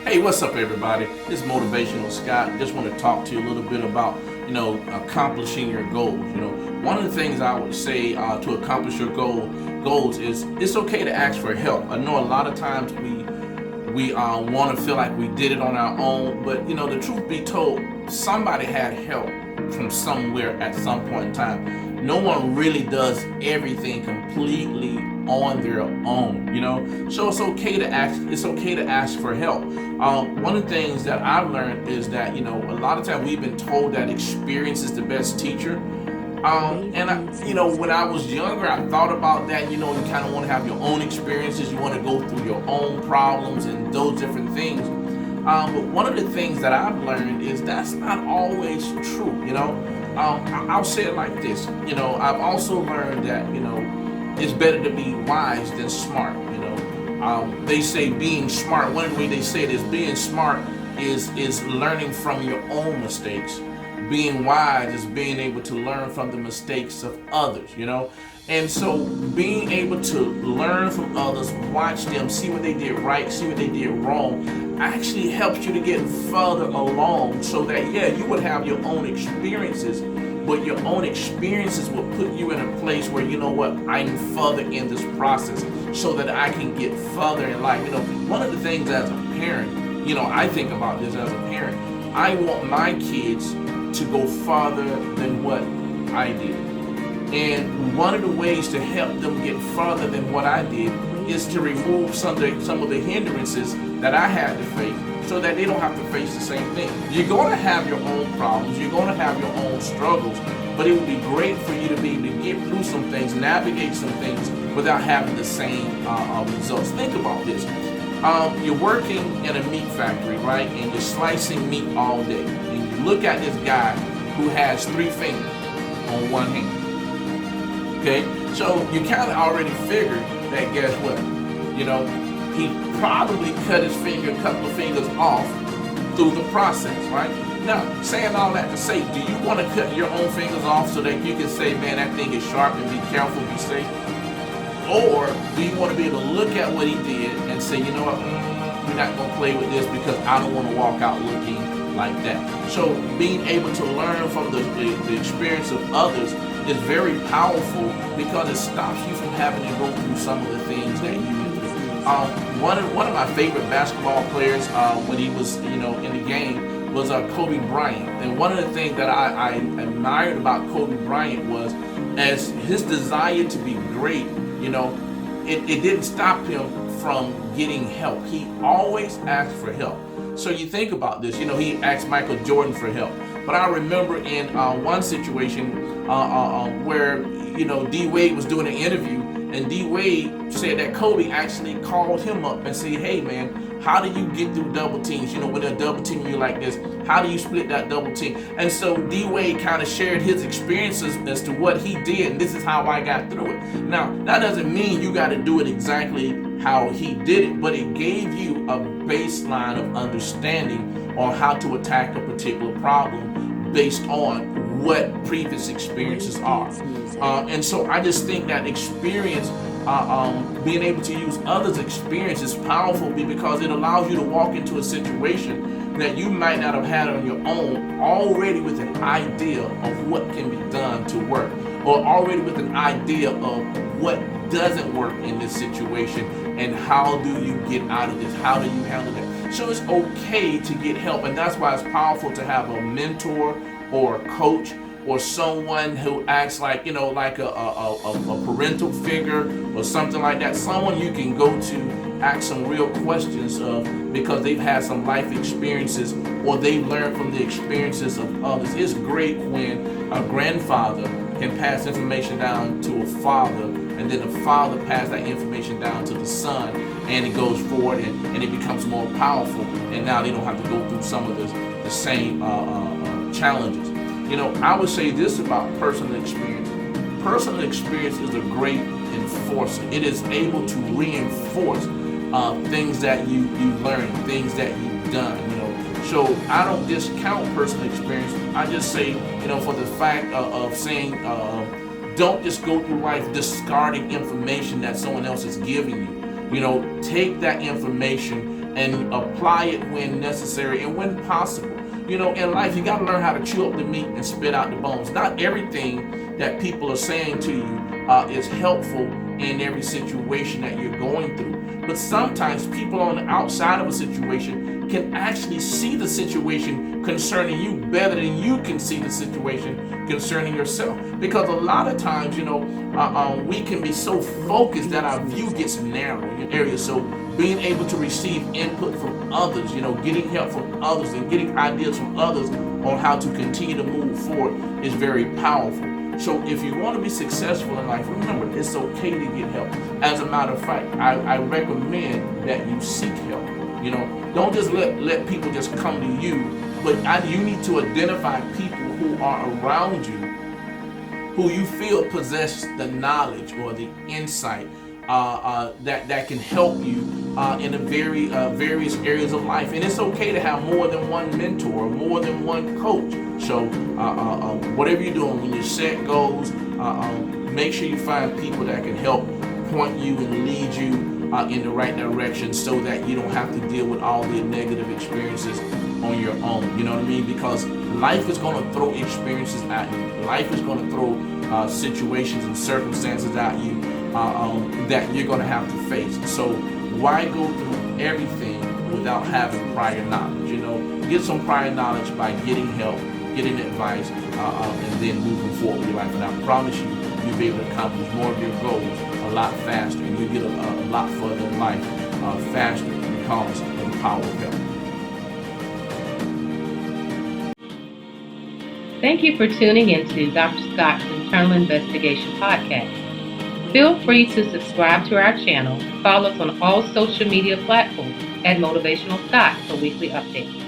Hey, what's up, everybody? This is Motivational Scott. Just want to talk to you a little bit about, accomplishing your goals. One of the things I would say to accomplish your goals is it's okay to ask for help. I know a lot of times we want to feel like we did it on our own, but the truth be told, somebody had help from somewhere at some point in time. No one really does everything completely on their own. So it's okay to ask. It's okay to ask for help. One of the things that I've learned is that a lot of times we've been told that experience is the best teacher. When I was younger, I thought about that. You kind of want to have your own experiences. You want to go through your own problems and those different things. But one of the things that I've learned is that's not always true. I'll say it like this. I've also learned that it's better to be wise than smart. They say being smart. One of the ways they say it is being smart is learning from your own mistakes. Being wise is being able to learn from the mistakes of others. And so being able to learn from others, watch them, see what they did right, see what they did wrong, actually helps you to get further along so that, you would have your own experiences, but your own experiences will put you in a place where, I'm further in this process so that I can get further in life. One of the things as a parent, I think about this as a parent, I want my kids to go farther than what I did. And one of the ways to help them get farther than what I did is to remove some of the hindrances that I had to face so that they don't have to face the same thing. You're going to have your own problems, you're going to have your own struggles, but it would be great for you to be able to get through some things, navigate some things without having the same results. Think about this. You're working in a meat factory, right? And you're slicing meat all day. And you look at this guy who has 3 fingers on one hand. Okay, so you kind of already figured that, guess what? He probably cut a couple of fingers off through the process, right? Now, saying all that to say, do you want to cut your own fingers off so that you can say, man, that thing is sharp and be careful, be safe? Or do you want to be able to look at what he did and say, you know what, we're not going to play with this because I don't want to walk out looking like that. So being able to learn from the experience of others is very powerful because it stops you from having to go through some of the things that you went through. One of my favorite basketball players when he was in the game was Kobe Bryant. And one of the things that I admired about Kobe Bryant was as his desire to be great, it didn't stop him from getting help. He always asked for help. So you think about this, he asked Michael Jordan for help. But I remember in one situation where, D. Wade was doing an interview, and D. Wade said that Kobe actually called him up and said, hey, man, how do you get through double teams? When they're double teaming you like this, how do you split that double team? And so D. Wade kind of shared his experiences as to what he did, and this is how I got through it. Now, that doesn't mean you got to do it exactly how he did it, but it gave you a baseline of understanding on how to attack a particular problem based on what previous experiences are. And so I just think that experience, being able to use others' experience is powerful because it allows you to walk into a situation that you might not have had on your own already with an idea of what can be done to work, or already with an idea of what doesn't work in this situation and how do you get out of this, how do you handle that. So it's okay to get help, and that's why it's powerful to have a mentor or a coach or someone who acts like like a parental figure or something like that, someone you can go to ask some real questions of because they've had some life experiences or they've learned from the experiences of others. It's great when a grandfather can pass information down to a father, and then the father passes that information down to the son, and it goes forward and it becomes more powerful, and now they don't have to go through some of the same challenges. I would say this about personal experience. Personal experience is a great enforcer. It is able to reinforce things that you learned, things that you've done. So I don't discount personal experience. I just say, for the fact of saying, don't just go through life discarding information that someone else is giving you. Take that information and apply it when necessary and when possible. In life, you got to learn how to chew up the meat and spit out the bones. Not everything that people are saying to you is helpful in every situation that you're going through. But sometimes people on the outside of a situation can actually see the situation concerning you better than you can see the situation concerning yourself. Because a lot of times, we can be so focused that our view gets narrow in areas. So being able to receive input from others, getting help from others and getting ideas from others on how to continue to move forward is very powerful. So if you want to be successful in life, remember, it's okay to get help. As a matter of fact, I recommend that you seek help. Don't just let people just come to you, but you need to identify people who are around you, who you feel possess the knowledge or the insight that can help you in the various areas of life. And it's okay to have more than one mentor, or more than one coach. So whatever you're doing, when you set goals, make sure you find people that can help point you and lead you in the right direction, so that you don't have to deal with all the negative experiences on your own. You know what I mean? Because life is going to throw experiences at you. Life is going to throw situations and circumstances at you that you're going to have to face. So why go through everything without having prior knowledge? Get some prior knowledge by getting help, getting advice, and then moving forward with your life. And I promise you, you'll be able to accomplish more of your goals a lot faster, and you'll get a lot further in life faster because of the power of help. Thank you for tuning into Dr. Scott's Internal Investigation Podcast. Feel free to subscribe to our channel. Follow us on all social media platforms at Motivational Scott for weekly updates.